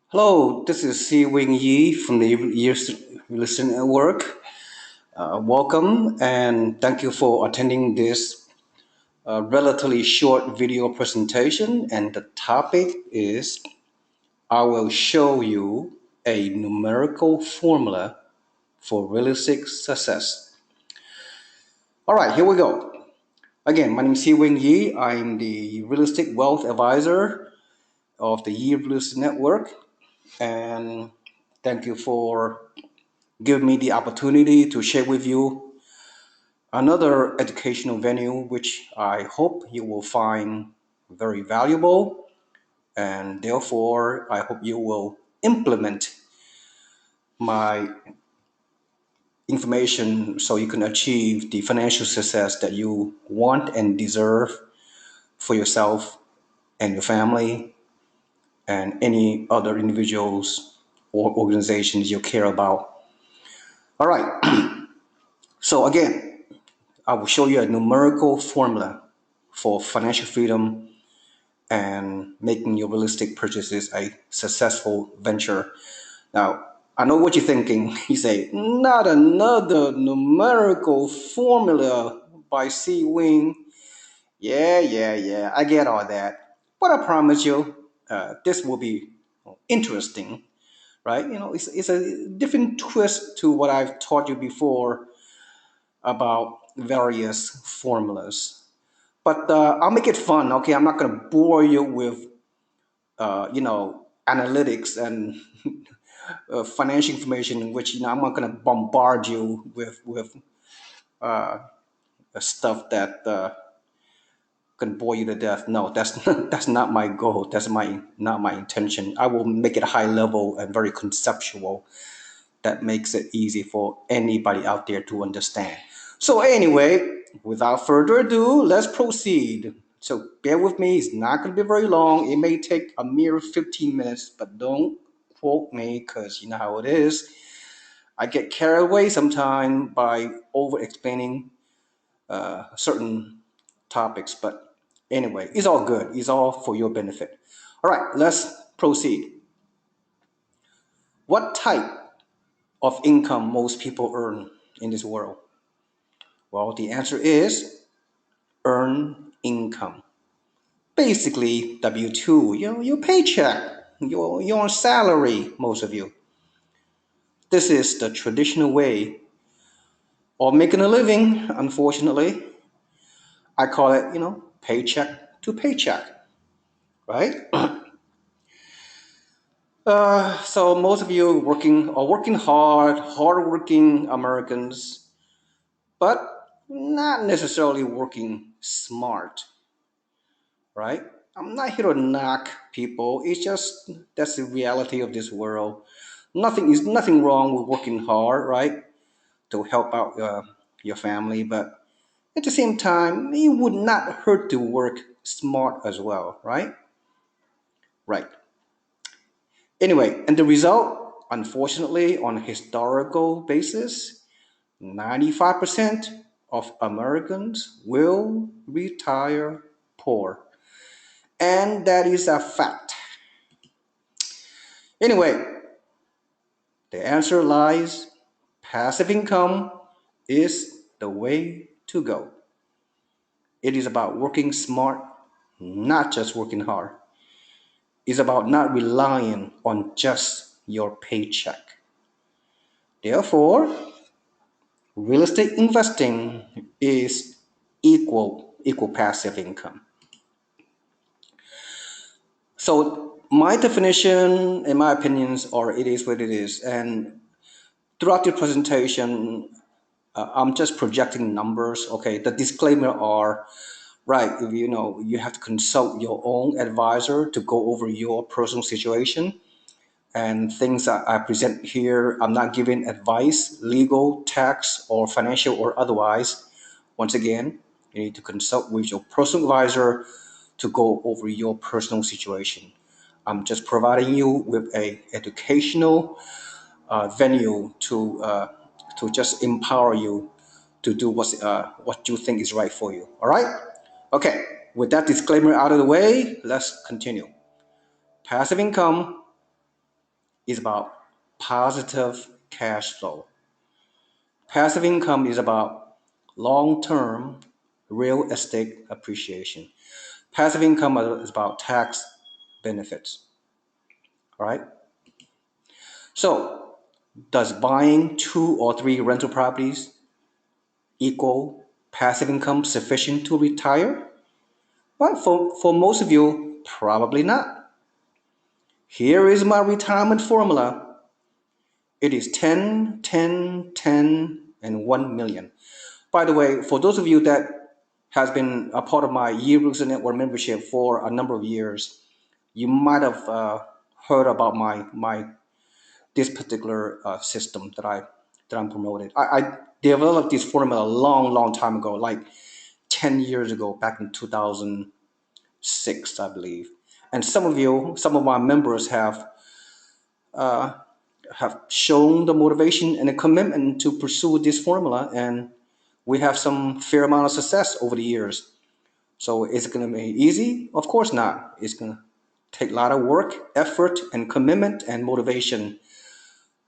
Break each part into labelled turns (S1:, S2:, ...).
S1: Hello, this is Seewing Yee from the Real Estate Network. Welcome and thank you for attending this relatively short video presentation. And the topic is I will show you a numerical formula for real estate success. All right, here we go. Again, my name is Seewing Yee. I'm the Real Estate Wealth Advisor of the Yee Real Estate Network. And thank you for give me the opportunity to share with you another educational venue which I hope you will find very valuable, and therefore I hope you will implement my information so you can achieve the financial success that you want and deserve for yourself and your family and any other individuals or organizations you care about. All right, so again, I will show you a numerical formula for financial freedom and making your real estate purchases a successful venture. Now, I know what you're thinking. You say, not another numerical formula by Seewing. Yeah, I get all that. But I promise you, this will be interesting, right? It's a different twist to what I've taught you before about various formulas. But I'll make it fun, okay? I'm not going to bore you with, analytics and financial information, in which I'm not going to bombard you with uh, stuff that can bore you to death. No, that's that's not my goal. That's my not my intention. I will make it high level and very conceptual. That makes it easy for anybody out there to understand. So anyway, without further ado, let's proceed. So bear with me, it's not going to be very long. It may take a mere 15 minutes, but don't quote me because you know how it is. I get carried away sometimes by over explaining certain topics, but anyway, it's all good. It's all for your benefit. All right, let's proceed. What type of income most people earn in this world? Well, the answer is earn income. Basically, W 2, your paycheck, your salary, most of you. This is the traditional way of making a living, unfortunately. I call it, paycheck to paycheck, right? So most of you working are working hard, hardworking Americans, but not necessarily working smart, right? I'm not here to knock people. It's just that's the reality of this world. Nothing wrong with working hard, right, to help out your family, but at the same time, it would not hurt to work smart as well, right? Right. Anyway, and the result, unfortunately, on a historical basis, 95% of Americans will retire poor. And that is a fact. Anyway, the answer lies passive income is the way to go. It is about working smart, not just working hard. It's about not relying on just your paycheck. Therefore, real estate investing is equal passive income. So my definition, in my opinions, are it is what it is. And throughout the presentation, I'm just projecting numbers. Okay, the disclaimer are right. If you have to consult your own advisor to go over your personal situation and things that I present here. I'm not giving advice, legal, tax, or financial or otherwise. Once again, you need to consult with your personal advisor to go over your personal situation. I'm just providing you with a educational venue to just empower you to do what you think is right for you. All right? Okay. With that disclaimer out of the way, let's continue. Passive income is about positive cash flow. Passive income is about long-term real estate appreciation. Passive income is about tax benefits. All right. So, does buying 2 or 3 rental properties equal passive income sufficient to retire? Well, for most of you, probably not. Here is my retirement formula. It is 10, 10, 10, and 1 million. By the way, for those of you that has been a part of my yearbook network membership for a number of years, you might have heard about my this particular system that I'm promoting. I developed this formula a long time ago, like 10 years ago, back in 2006, I believe. And some of my members have shown the motivation and the commitment to pursue this formula, and we have some fair amount of success over the years. So is it going to be easy? Of course not. It's going to take a lot of work, effort, and commitment and motivation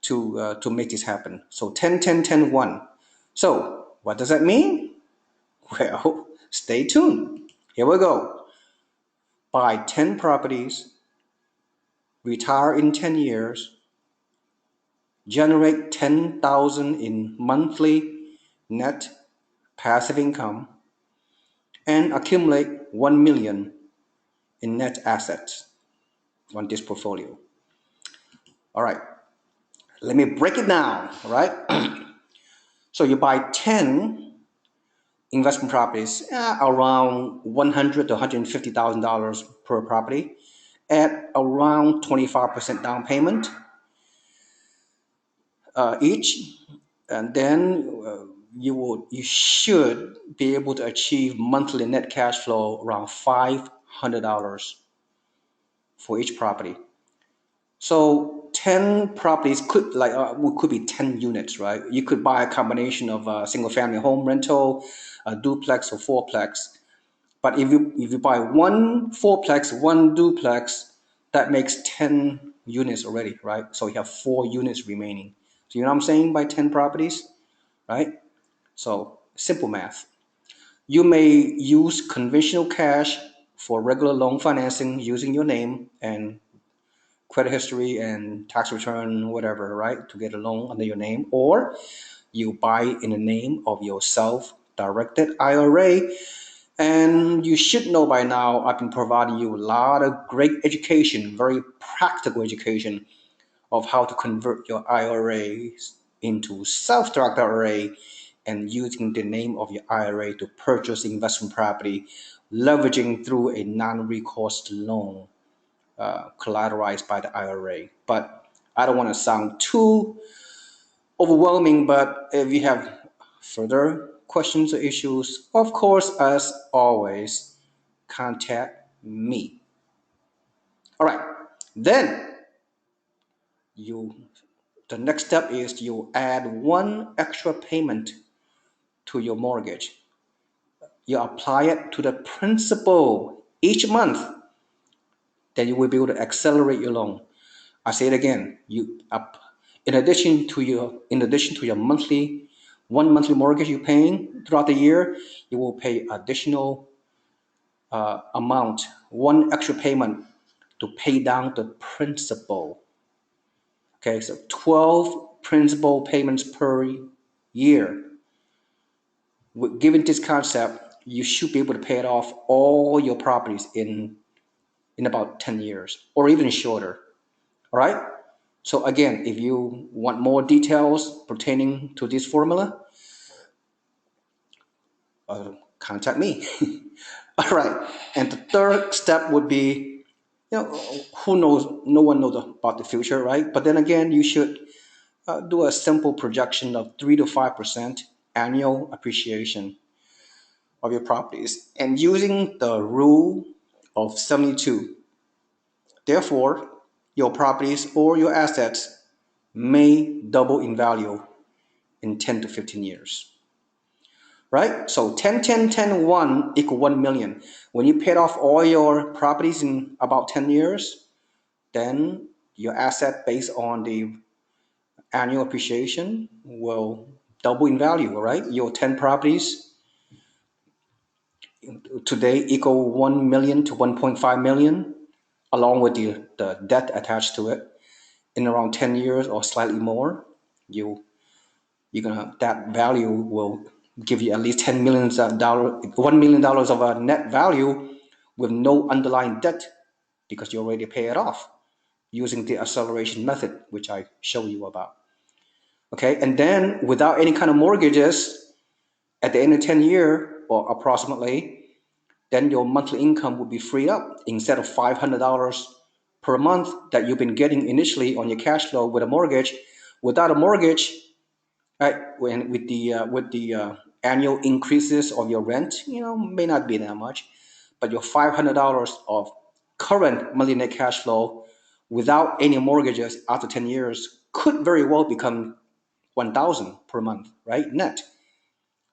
S1: to make this happen. So 10, 10, 10, 1. So what does that mean? Well, stay tuned. Here we go. Buy 10 properties, retire in 10 years, generate 10,000 in monthly net passive income, and accumulate 1 million in net assets on this portfolio. All right, let me break it down. All right. So you buy 10 investment properties, around $100 to $150,000 per property, at around 25% down payment each, and then you should be able to achieve monthly net cash flow around $500 for each property. So 10 properties could be 10 units, right? You could buy a combination of a single family home rental, a duplex or fourplex. But if you buy one fourplex, one duplex, that makes 10 units already, right? So you have 4 units remaining. So you know what I'm saying by 10 properties, right? So simple math. You may use conventional cash for regular loan financing using your name and credit history and tax return, whatever, right, to get a loan under your name, or you buy in the name of your self-directed IRA. And you should know by now, I've been providing you a lot of great education, very practical education of how to convert your IRAs into self-directed IRA and using the name of your IRA to purchase investment property, leveraging through a non-recourse loan collateralized by the IRA. But I don't want to sound too overwhelming, but if you have further questions or issues, of course, as always, contact me. All right, then you the next step is you add one extra payment to your mortgage. You apply it to the principal each month, then you will be able to accelerate your loan. I say it again. In addition to your monthly mortgage you're paying throughout the year, you will pay additional amount, one extra payment to pay down the principal. Okay, so 12 principal payments per year. Given this concept, you should be able to pay it off all your properties in about 10 years or even shorter. All right. So again, if you want more details pertaining to this formula, contact me. All right. And the third step would be, who knows? No one knows about the future, right? But then again, you should do a simple projection of 3 to 5% annual appreciation of your properties and using the rule of 72. Therefore, your properties or your assets may double in value in 10 to 15 years. Right? So 10, 10, 10, 1 equal 1 million. When you paid off all your properties in about 10 years, then your asset based on the annual appreciation will double in value, all right? Your 10 properties today equal 1 million to 1.5 million, along with the debt attached to it. In around 10 years or slightly more, you you're gonna that value will give you at least $1 million of a net value with no underlying debt because you already pay it off using the acceleration method, which I show you about. Okay, and then without any kind of mortgages, at the end of 10 year or approximately, then your monthly income would be freed up instead of $500 per month that you've been getting initially on your cash flow with a mortgage. Without a mortgage, right, when with the annual increases of your rent, may not be that much, but your $500 of current monthly net cash flow without any mortgages after 10 years could very well become 1,000 per month, right? Net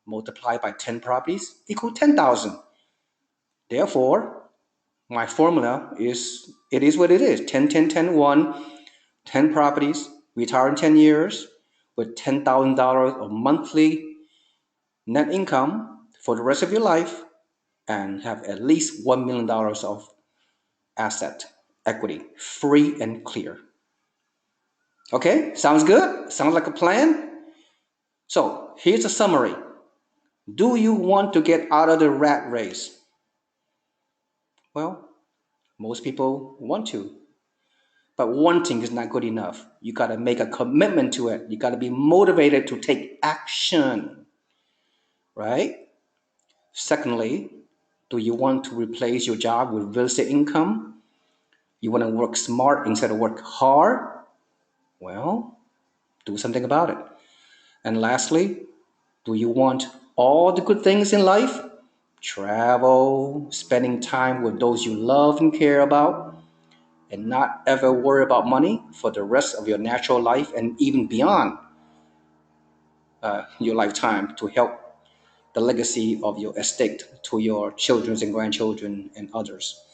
S1: multiplied by 10 properties equal 10,000. Therefore, my formula is it is what it is: 10, 10, 10, 1, 10 properties, retire in 10 years with $10,000 of monthly net income for the rest of your life and have at least $1 million of asset equity, free and clear. Okay, sounds good? Sounds like a plan? So here's a summary. Do you want to get out of the rat race? Well, most people want to, but wanting is not good enough. You got to make a commitment to it. You got to be motivated to take action, right? Secondly, do you want to replace your job with real estate income? You want to work smart instead of work hard? Well, do something about it. And lastly, do you want all the good things in life? Travel, spending time with those you love and care about, and not ever worry about money for the rest of your natural life and even beyond your lifetime to help the legacy of your estate to your children and grandchildren and others.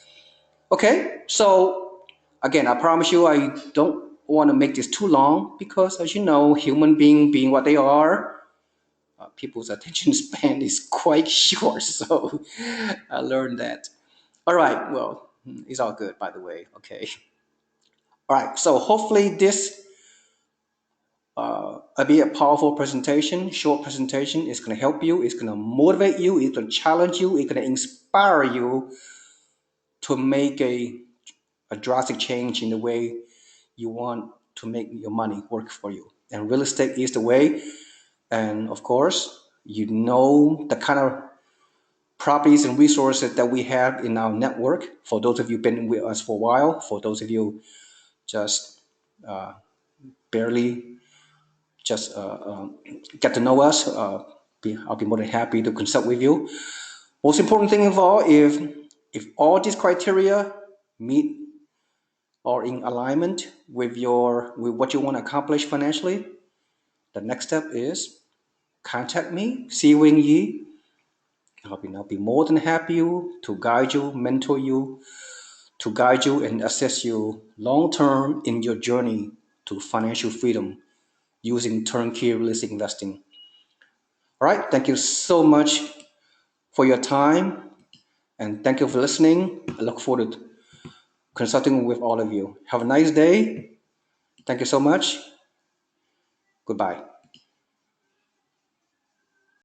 S1: Okay, so again, I promise you I don't want to make this too long because, as you know, human being what they are, people's attention span is quite short. So I learned that. All right, well, it's all good, by the way. Okay. All right, so hopefully this be a powerful presentation, short presentation. It's going to help you. It's going to motivate you. It's going to challenge you. It's going to inspire you to make a drastic change in the way you want to make your money work for you. And real estate is the way. And of course, you know the kind of properties and resources that we have in our network. For those of you who've been with us for a while, for those of you just barely just get to know us, I'll be more than happy to consult with you. Most important thing of all, if all these criteria meet or in alignment with what you want to accomplish financially, the next step is contact me, Seewing Yee. I'll be more than happy to guide you, mentor you, to guide you and assist you long term in your journey to financial freedom using turnkey real estate investing. All right, thank you so much for your time and thank you for listening. I look forward to consulting with all of you. Have a nice day. Thank you so much. Goodbye.